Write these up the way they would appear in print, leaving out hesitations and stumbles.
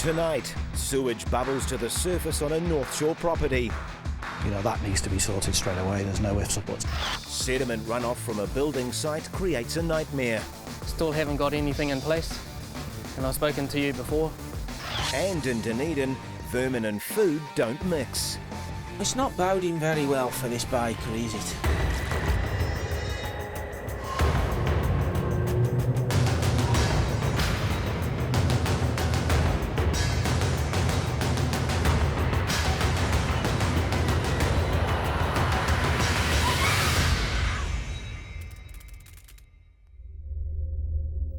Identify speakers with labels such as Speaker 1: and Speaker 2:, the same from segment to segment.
Speaker 1: Tonight, sewage bubbles to the surface on a North Shore property.
Speaker 2: You know, that needs to be sorted straight away. There's no ifs or buts.
Speaker 1: Sediment runoff from a building site creates a nightmare.
Speaker 3: Still haven't got anything in place, and I've spoken to you before.
Speaker 1: And in Deneden, vermin and food don't mix.
Speaker 4: It's not boding very well for this bakery, is it?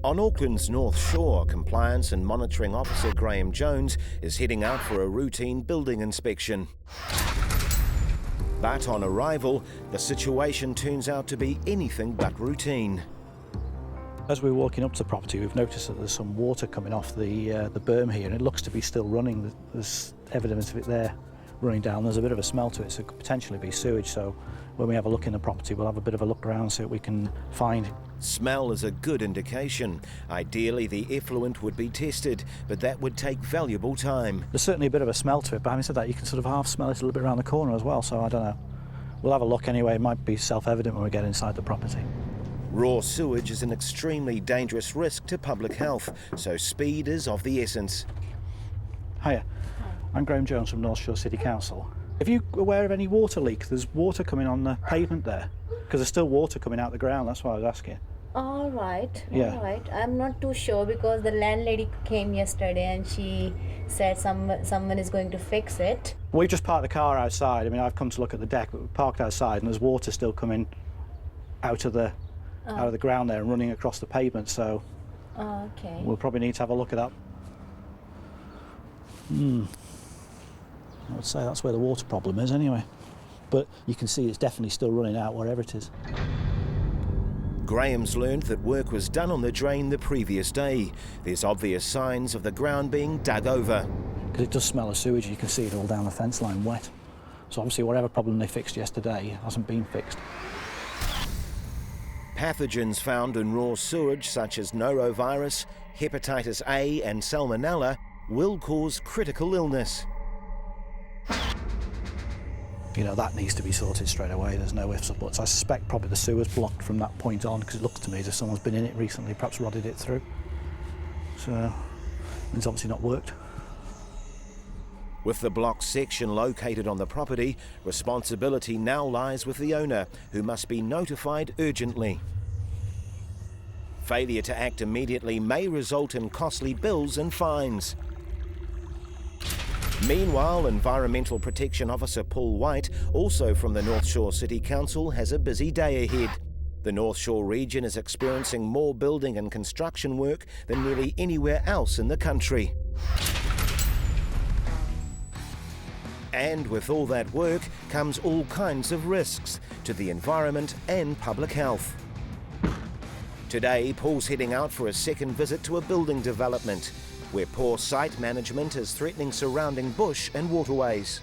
Speaker 1: On Auckland's North Shore, Compliance and Monitoring Officer Graeme Jones is heading out for a routine building inspection. But on arrival, the situation turns out to be anything but routine.
Speaker 2: As we're walking up to the property, we've noticed that there's some water coming off the berm here, and it looks to be still running. There's evidence of it there running down. There's a bit of a smell to it, so it could potentially be sewage. So when we have a look in the property, we'll have a bit of a look around so that we can find.
Speaker 1: Smell is a good indication. Ideally, the effluent would be tested, but that would take valuable time.
Speaker 2: There's certainly a bit of a smell to it, but having said that, you can sort of half smell it a little bit around the corner as well, so I don't know. We'll have a look anyway. It might be self-evident when we get inside the property.
Speaker 1: Raw sewage is an extremely dangerous risk to public health, so speed is of the essence.
Speaker 2: Hiya, I'm Graeme Jones from North Shore City Council. Are you aware of any water leak? There's water coming on the pavement there, because there's still water coming out the ground, that's why I was asking.
Speaker 5: All right,
Speaker 2: Yeah.
Speaker 5: all right. I'm not too sure because the landlady came yesterday and she said someone is going to fix it.
Speaker 2: We just parked the car outside. I mean, I've come to look at the deck, but we parked outside and there's water still coming out of the ground there and running across the pavement, so
Speaker 5: Okay.
Speaker 2: we'll probably need to have a look at that. I would say that's where the water problem is anyway. But you can see it's definitely still running out wherever it is.
Speaker 1: Graham's learned that work was done on the drain the previous day. There's obvious signs of the ground being dug over.
Speaker 2: Because it does smell of sewage, you can see it all down the fence line wet. So obviously whatever problem they fixed yesterday hasn't been fixed.
Speaker 1: Pathogens found in raw sewage, such as norovirus, hepatitis A and salmonella, will cause critical illness.
Speaker 2: You know, that needs to be sorted straight away. There's no ifs or buts. I suspect probably the sewer's blocked from that point on, because it looks to me as if someone's been in it recently, perhaps rotted it through. So it's obviously not worked.
Speaker 1: With the blocked section located on the property, responsibility now lies with the owner, who must be notified urgently. Failure to act immediately may result in costly bills and fines. Meanwhile, Environmental Protection Officer Paul White, also from the North Shore City Council, has a busy day ahead. The North Shore region is experiencing more building and construction work than nearly anywhere else in the country. And with all that work comes all kinds of risks to the environment and public health. Today, Paul's heading out for a second visit to a building development, where poor site management is threatening surrounding bush and waterways.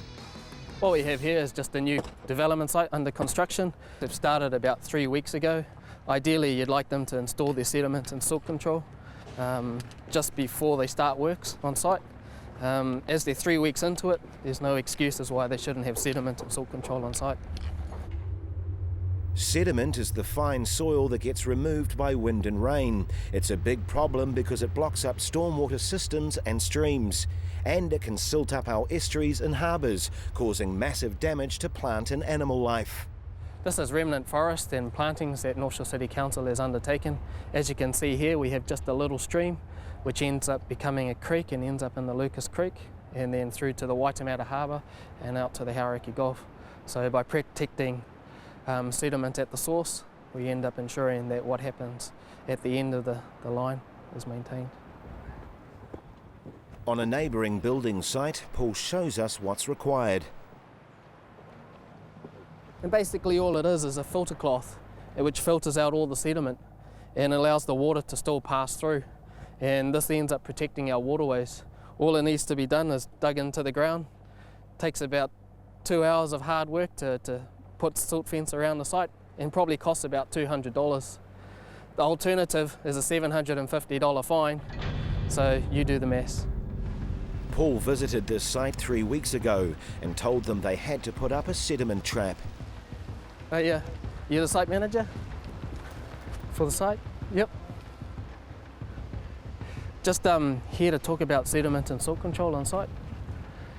Speaker 3: What we have here is just a new development site under construction. They've started about 3 weeks ago. Ideally, you'd like them to install their sediment and silt control just before they start works on site. As they're 3 weeks into it, there's no excuses why they shouldn't have sediment and silt control on site.
Speaker 1: Sediment is the fine soil that gets removed by wind and rain. It's a big problem because it blocks up stormwater systems and streams, and it can silt up our estuaries and harbours, causing massive damage to plant and animal life.
Speaker 3: This is remnant forest and plantings that North Shore City Council has undertaken. As you can see here, we have just a little stream which ends up becoming a creek and ends up in the Lucas Creek, and then through to the Waitemata Harbour and out to the Hauraki Gulf. So by protecting sediment at the source, we end up ensuring that what happens at the end of the line is maintained.
Speaker 1: On a neighbouring building site, Paul shows us what's required.
Speaker 3: And basically all it is a filter cloth which filters out all the sediment and allows the water to still pass through. And this ends up protecting our waterways. All it needs to be done is dug into the ground. It takes about 2 hours of hard work to put silt fence around the site, and probably costs about $200. The alternative is a $750 fine, so you do the maths.
Speaker 1: Paul visited this site 3 weeks ago and told them they had to put up a sediment trap.
Speaker 3: Yeah, you're the site manager for the site? Yep. Just here to talk about sediment and silt control on site.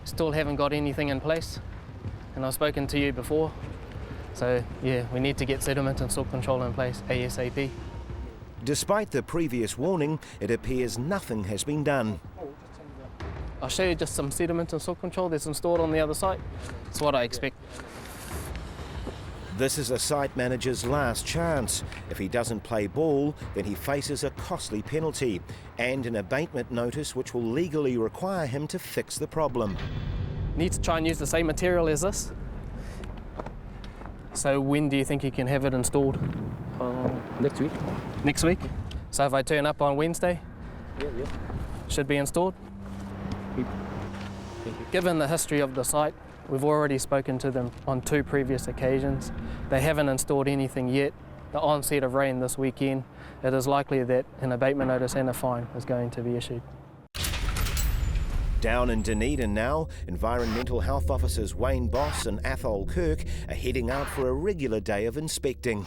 Speaker 3: Still haven't got anything in place, and I've spoken to you before. So yeah, we need to get sediment and silt control in place ASAP.
Speaker 1: Despite the previous warning, it appears nothing has been done.
Speaker 3: I'll show you just some sediment and silt control that's installed on the other site. It's what I expect.
Speaker 1: This is a site manager's last chance. If he doesn't play ball, then he faces a costly penalty and an abatement notice which will legally require him to fix the problem.
Speaker 3: Need to try and use the same material as this. So when do you think you can have it installed?
Speaker 6: Next week.
Speaker 3: Next week? So if I turn up on Wednesday,
Speaker 6: Yeah.
Speaker 3: should be installed?
Speaker 6: Thank you.
Speaker 3: Given the history of the site, we've already spoken to them on 2 previous occasions. They haven't installed anything yet. The onset of rain this weekend, it is likely that an abatement notice and a fine is going to be issued.
Speaker 1: Down in Deneden now, Environmental Health Officers Wayne Boss and Athol Kirk are heading out for a regular day of inspecting.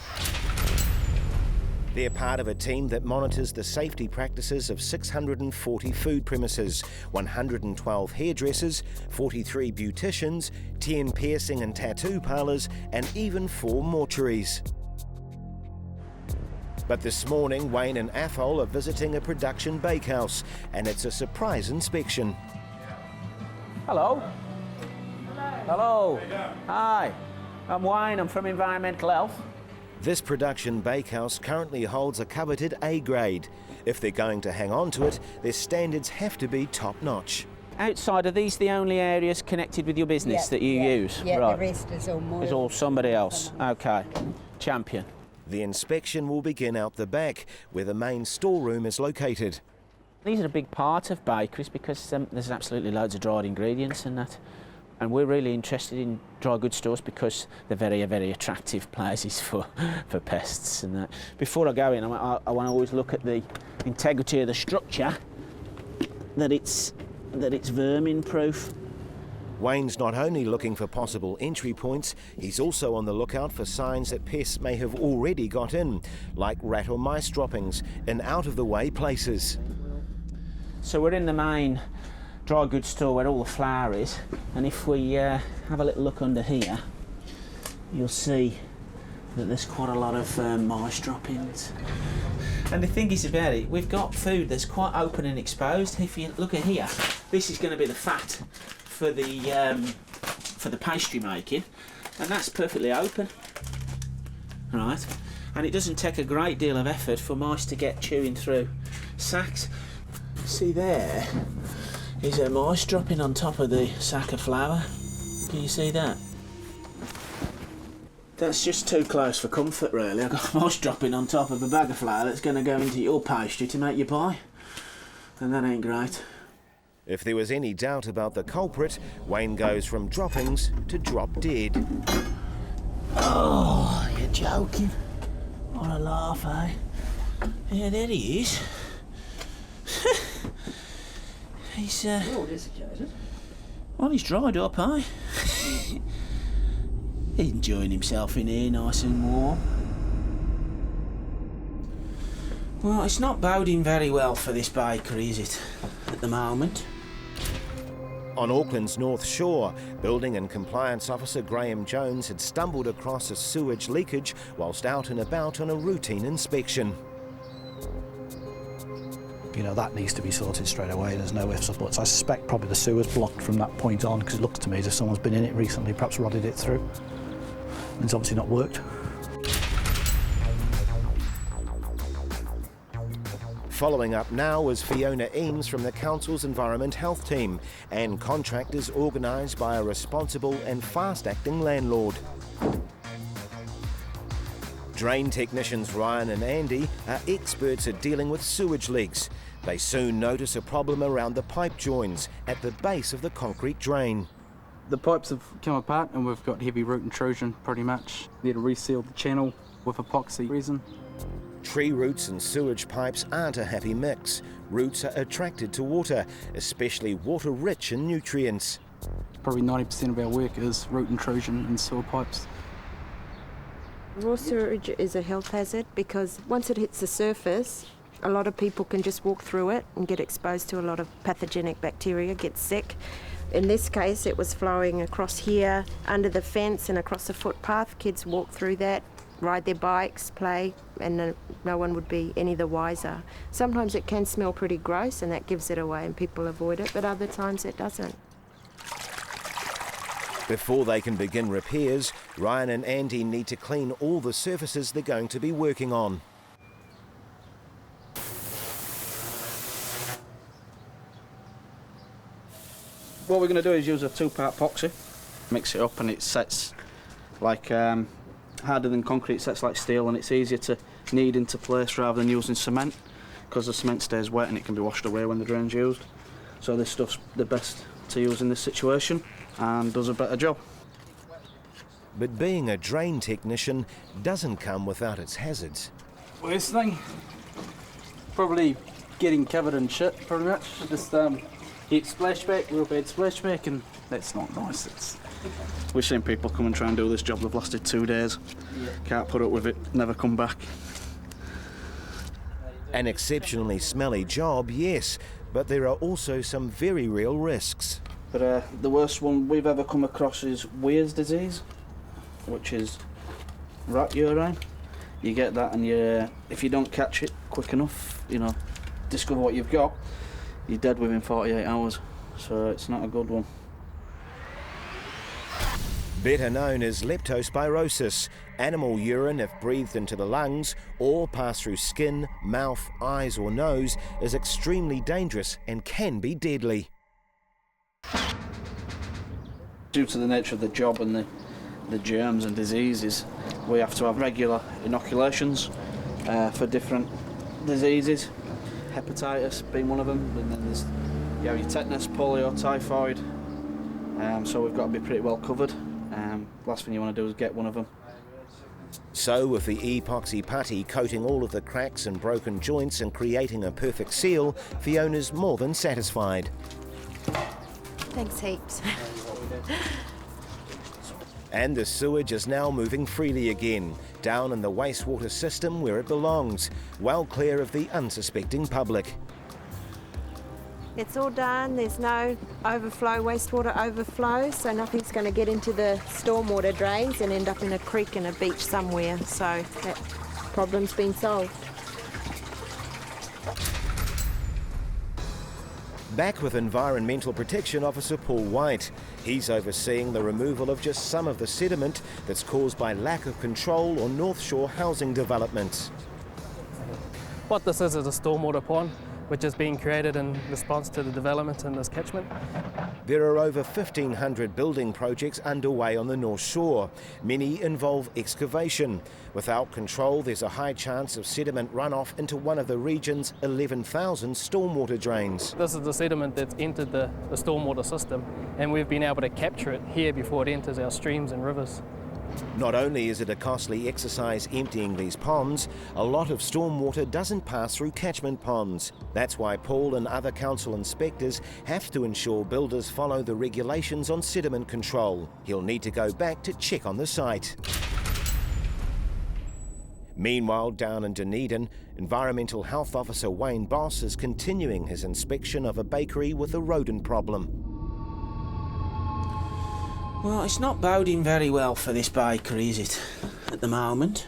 Speaker 1: They're part of a team that monitors the safety practices of 640 food premises, 112 hairdressers, 43 beauticians, 10 piercing and tattoo parlours, and even 4 mortuaries. But this morning, Wayne and Athol are visiting a production bakehouse, and it's a surprise inspection.
Speaker 6: Hello. Hello. Hi. I'm Wayne. I'm from Environmental Health.
Speaker 1: This production bakehouse currently holds a coveted A grade. If they're going to hang on to it, their standards have to be top-notch.
Speaker 6: Outside, are these the only areas connected with your business that you use?
Speaker 5: Yeah,
Speaker 6: right.
Speaker 5: the rest is all more.
Speaker 6: It's all somebody else. Okay. Champion.
Speaker 1: The inspection will begin out the back, where the main storeroom is located.
Speaker 6: These are a big part of bakeries because there's absolutely loads of dried ingredients and that. And we're really interested in dry goods stores because they're very, very attractive places for pests and that. Before I go in, I want to always look at the integrity of the structure, that it's vermin-proof.
Speaker 1: Wayne's not only looking for possible entry points, he's also on the lookout for signs that pests may have already got in, like rat or mice droppings in out-of-the-way places.
Speaker 6: So we're in the main dry goods store where all the flour is, and if we have a little look under here, you'll see that there's quite a lot of mice droppings. And the thing is about it, we've got food that's quite open and exposed. If you look at here, this is going to be the fat for the pastry making, and that's perfectly open, right? And it doesn't take a great deal of effort for mice to get chewing through sacks. See there is a mice dropping on top of the sack of flour. Can you see that? That's just too close for comfort, really. I've got mice dropping on top of a bag of flour that's going to go into your pastry to make your pie, and that ain't great.
Speaker 1: If there was any doubt about the culprit, Wayne goes from droppings to drop dead.
Speaker 6: Oh, you're joking. What a laugh, eh? Yeah, there he is. He's well, he's dried up, eh? He's enjoying himself in here, nice and warm. Well, it's not boding very well for this bakery, is it, at the moment?
Speaker 1: On Auckland's North Shore, Building and Compliance Officer Graeme Jones had stumbled across a sewage leakage whilst out and about on a routine inspection.
Speaker 2: You know, that needs to be sorted straight away. There's no ifs or buts. I suspect probably the sewer's blocked from that point on, because it looks to me as if someone's been in it recently, perhaps rotted it through. And it's obviously not worked.
Speaker 1: Following up now is Fiona Emmes from the Council's Environment Health Team and contractors organised by a responsible and fast-acting landlord. Drain technicians Ryan and Andy are experts at dealing with sewage leaks. They soon notice a problem around the pipe joins at the base of the concrete drain.
Speaker 7: The pipes have come apart and we've got heavy root intrusion pretty much. There to reseal the channel with epoxy resin.
Speaker 1: Tree roots and sewage pipes aren't a happy mix. Roots are attracted to water, especially water rich in nutrients.
Speaker 7: Probably 90% of our work is root intrusion in sewer pipes.
Speaker 8: Raw sewage is a health hazard because once it hits the surface, a lot of people can just walk through it and get exposed to a lot of pathogenic bacteria, get sick. In this case, it was flowing across here, under the fence and across the footpath. Kids walk through that, ride their bikes, play, and no one would be any the wiser. Sometimes it can smell pretty gross and that gives it away and people avoid it, but other times it doesn't.
Speaker 1: Before they can begin repairs, Ryan and Andy need to clean all the surfaces they're going to be working on.
Speaker 7: What we're going to do is use a 2-part epoxy, mix it up, and it sets like harder than concrete, sets like steel, and it's easier to knead into place rather than using cement because the cement stays wet and it can be washed away when the drain's used. So this stuff's the best to use in this situation and does a better job.
Speaker 1: But being a drain technician doesn't come without its hazards.
Speaker 7: Worst thing, probably getting covered in shit, pretty much. Just hit splashback, real bad splashback, and that's not nice. We've seen people come and try and do this job, they've lasted 2 days. Yeah. Can't put up with it, never come back.
Speaker 1: An exceptionally smelly job, yes, but there are also some very real risks.
Speaker 7: But the worst one we've ever come across is Weir's disease, which is rat urine. You get that, and if you don't catch it quick enough, discover what you've got, you're dead within 48 hours. So it's not a good one.
Speaker 1: Better known as leptospirosis, animal urine, if breathed into the lungs or passed through skin, mouth, eyes or nose, is extremely dangerous and can be deadly.
Speaker 7: Due to the nature of the job and the germs and diseases, we have to have regular inoculations for different diseases, hepatitis being one of them, and then there's your tetanus, polio, typhoid, so we've got to be pretty well covered. Last thing you want to do is get one of them.
Speaker 1: So with the epoxy putty coating all of the cracks and broken joints and creating a perfect seal, Fiona's more than satisfied.
Speaker 8: Thanks heaps.
Speaker 1: And the sewage is now moving freely again, down in the wastewater system where it belongs, well clear of the unsuspecting public.
Speaker 8: It's all done, there's no overflow, wastewater overflow, so nothing's going to get into the stormwater drains and end up in a creek and a beach somewhere, so that problem's been solved.
Speaker 1: Back with Environmental Protection Officer Paul White. He's overseeing the removal of just some of the sediment that's caused by lack of control on North Shore housing developments.
Speaker 3: What this is a stormwater pond, which is being created in response to the development in this catchment.
Speaker 1: There are over 1,500 building projects underway on the North Shore. Many involve excavation. Without control, there's a high chance of sediment runoff into one of the region's 11,000 stormwater drains.
Speaker 3: This is the sediment that's entered the stormwater system, and we've been able to capture it here before it enters our streams and rivers.
Speaker 1: Not only is it a costly exercise emptying these ponds, a lot of stormwater doesn't pass through catchment ponds. That's why Paul and other council inspectors have to ensure builders follow the regulations on sediment control. He'll need to go back to check on the site. Meanwhile, down in Deneden, Environmental Health Officer Wayne Boss is continuing his inspection of a bakery with a rodent problem.
Speaker 4: Well, it's not boding very well for this bakery, is it, at the moment?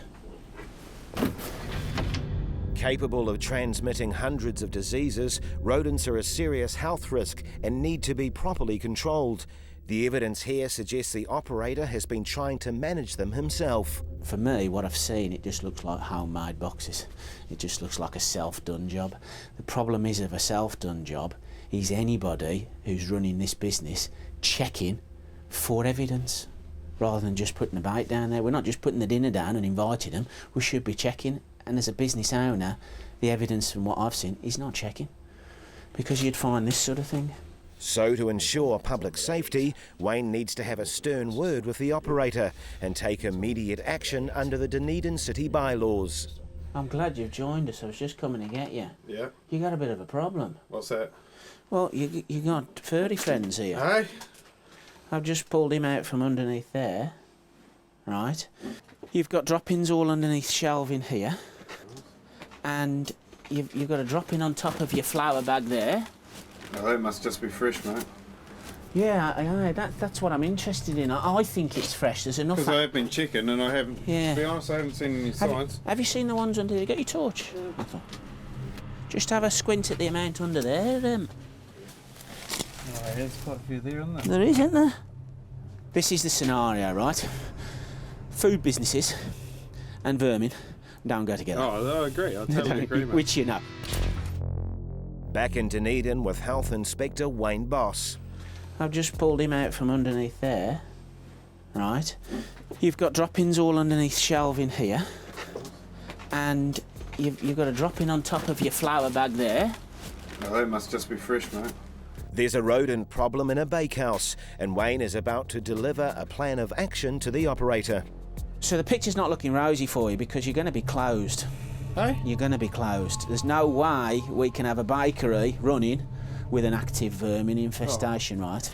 Speaker 1: Capable of transmitting hundreds of diseases, rodents are a serious health risk and need to be properly controlled. The evidence here suggests the operator has been trying to manage them himself.
Speaker 4: For me, what I've seen, it just looks like homemade boxes. It just looks like a self-done job. The problem is of a self-done job is anybody who's running this business checking for evidence rather than just putting a bait down there. We're not just putting the dinner down and inviting them. We should be checking, and as a business owner, the evidence from what I've seen is not checking, because you'd find this sort of thing.
Speaker 1: So to ensure public safety, Wayne needs to have a stern word with the operator and take immediate action under the Dunedin City bylaws.
Speaker 6: I'm glad you've joined us. I was just coming to get you.
Speaker 9: Yeah.
Speaker 6: You got a bit of a problem.
Speaker 9: What's that?
Speaker 6: Well, you got furry friends here.
Speaker 9: Hey?
Speaker 6: I've just pulled him out from underneath there. Right. You've got droppings all underneath shelving here. And you've got a dropping on top of your flour bag there.
Speaker 9: Oh, that must just be fresh, mate.
Speaker 6: Yeah, that's what I'm interested in. I think it's fresh. There's enough...
Speaker 9: Because I have been checking and I haven't...
Speaker 6: Yeah.
Speaker 9: To be honest, I haven't seen any signs.
Speaker 6: Have you seen the ones under there? Get your torch. Just have a squint at the amount under there.
Speaker 9: Oh, there's quite a few there, isn't there?
Speaker 6: There is, isn't there? This is the scenario, right? Food businesses and vermin don't go together.
Speaker 9: Oh, I agree. I totally agree, mate.
Speaker 6: Which you know.
Speaker 1: Back in Deneden with Health Inspector Wayne Boss.
Speaker 6: I've just pulled him out from underneath there. Right. You've got droppings all underneath shelving here. And you've got a dropping on top of your flour bag there.
Speaker 9: Oh, that must just be fresh, mate.
Speaker 1: There's a rodent problem in a bakehouse, and Wayne is about to deliver a plan of action to the operator.
Speaker 6: So the picture's not looking rosy for you because you're going to be closed.
Speaker 9: Hey?
Speaker 6: You're going to be closed. There's no way we can have a bakery running with an active vermin infestation, right?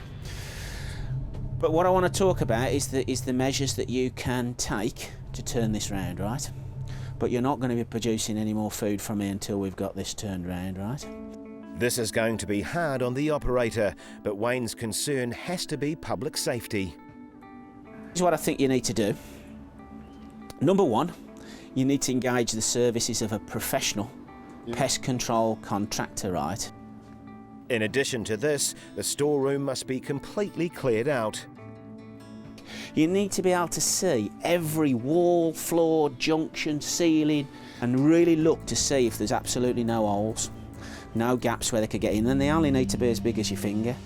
Speaker 6: But what I want to talk about is the measures that you can take to turn this round, right? But you're not going to be producing any more food from me until we've got this turned round, right?
Speaker 1: This is going to be hard on the operator, but Wayne's concern has to be public safety.
Speaker 6: Here's what I think you need to do. Number one, you need to engage the services of a professional pest control contractor, right?
Speaker 1: In addition to this, the storeroom must be completely cleared out.
Speaker 6: You need to be able to see every wall, floor, junction, ceiling, and really look to see if there's absolutely no holes, no gaps where they could get in, and they only need to be as big as your finger.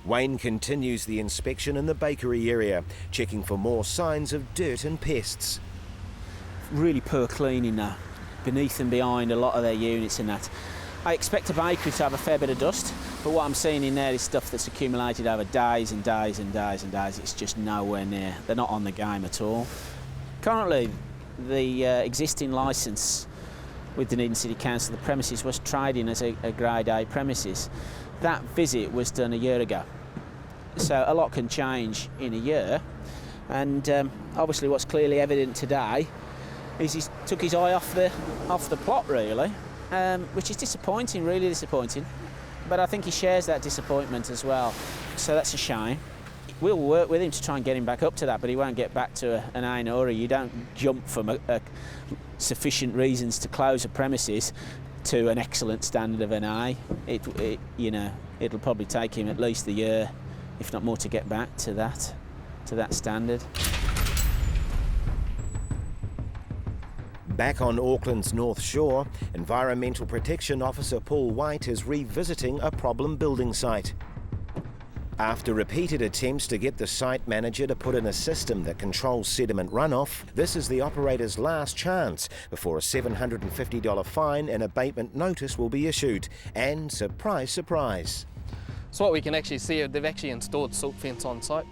Speaker 1: Wayne continues the inspection in the bakery area, checking for more signs of dirt and pests.
Speaker 6: Really poor cleaning now, beneath and behind a lot of their units and that. I expect a bakery to have a fair bit of dust, but what I'm seeing in there is stuff that's accumulated over days and days and days and days. It's just nowhere near. They're not on the game at all. Currently, the existing licence with Deneden City Council, the premises was trading as a Grade A premises. That visit was done a year ago. So a lot can change in a year. And obviously what's clearly evident today is he's took his eye off the plot, really. Which is disappointing, really disappointing. But I think he shares that disappointment as well. So that's a shame. We'll work with him to try and get him back up to that, but he won't get back to an A nor a. You don't jump from a sufficient reasons to close a premises to an excellent standard of an A. It'll probably take him at least a year, if not more, to get back to that standard.
Speaker 1: Back on Auckland's North Shore, Environmental Protection Officer Paul White is revisiting a problem building site. After repeated attempts to get the site manager to put in a system that controls sediment runoff, this is the operator's last chance before a $750 fine and abatement notice will be issued. And surprise, surprise.
Speaker 3: So what we can actually see, they've actually installed silt fence on site.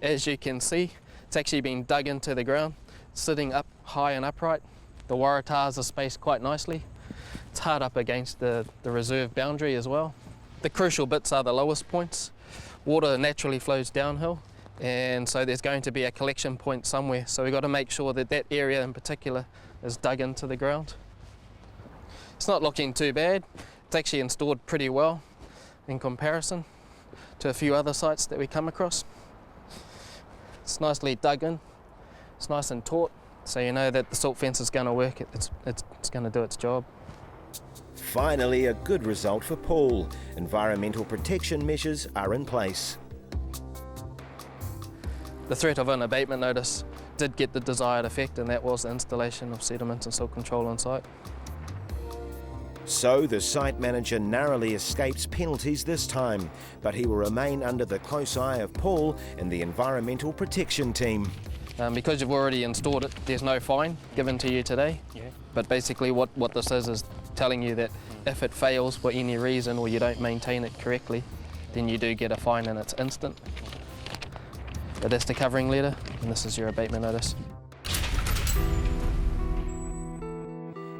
Speaker 3: As you can see, it's actually been dug into the ground, sitting up high and upright. The waratahs are spaced quite nicely. It's hard up against the reserve boundary as well. The crucial bits are the lowest points. Water naturally flows downhill, and so there's going to be a collection point somewhere. So we've got to make sure that that area in particular is dug into the ground. It's not looking too bad. It's actually installed pretty well in comparison to a few other sites that we come across. It's nicely dug in, it's nice and taut. So you know that the silt fence is going to work, it's going to do its job.
Speaker 1: Finally, a good result for Paul. Environmental protection measures are in place.
Speaker 3: The threat of an abatement notice did get the desired effect, and that was the installation of sediment and silt control on site.
Speaker 1: So the site manager narrowly escapes penalties this time, but he will remain under the close eye of Paul and the environmental protection team.
Speaker 3: Because you've already installed it, there's no fine given to you today. Yeah. But basically what this is telling you that if it fails for any reason or you don't maintain it correctly, then you do get a fine and it's instant. But that's the covering letter, and this is your abatement notice.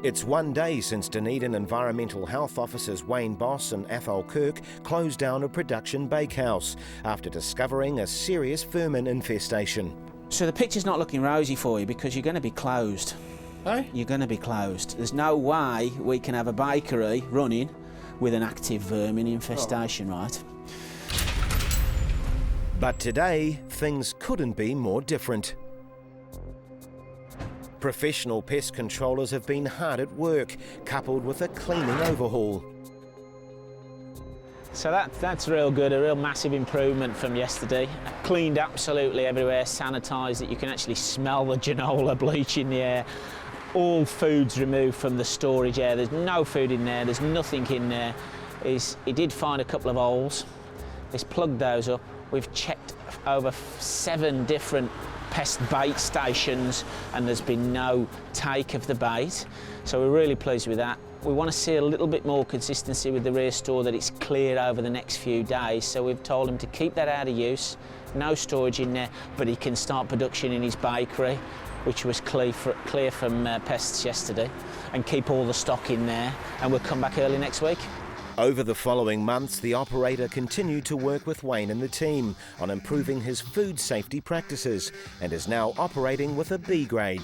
Speaker 1: It's one day since Deneden Environmental Health Officers Wayne Boss and Athol Kirk closed down a production bakehouse after discovering a serious vermin infestation.
Speaker 6: So the picture's not looking rosy for you because you're going to be closed.
Speaker 3: Hey?
Speaker 6: You're going to be closed. There's no way we can have a bakery running with an active vermin infestation, right?
Speaker 1: But today, things couldn't be more different. Professional pest controllers have been hard at work, coupled with a cleaning overhaul.
Speaker 6: So that's real good, a real massive improvement from yesterday. Cleaned absolutely everywhere, sanitised it. You can actually smell the genola bleach in the air. All food's removed from the storage area. There's no food in there, there's nothing in there. He did find a couple of holes. He's plugged those up. We've checked over 7 different pest bait stations and there's been no take of the bait. So we're really pleased with that. We want to see a little bit more consistency with the rear store, that it's clear over the next few days. So we've told him to keep that out of use, no storage in there, but he can start production in his bakery, which was clear from pests yesterday, and keep all the stock in there, and we'll come back early next week.
Speaker 1: Over the following months, the operator continued to work with Wayne and the team on improving his food safety practices and is now operating with a B grade.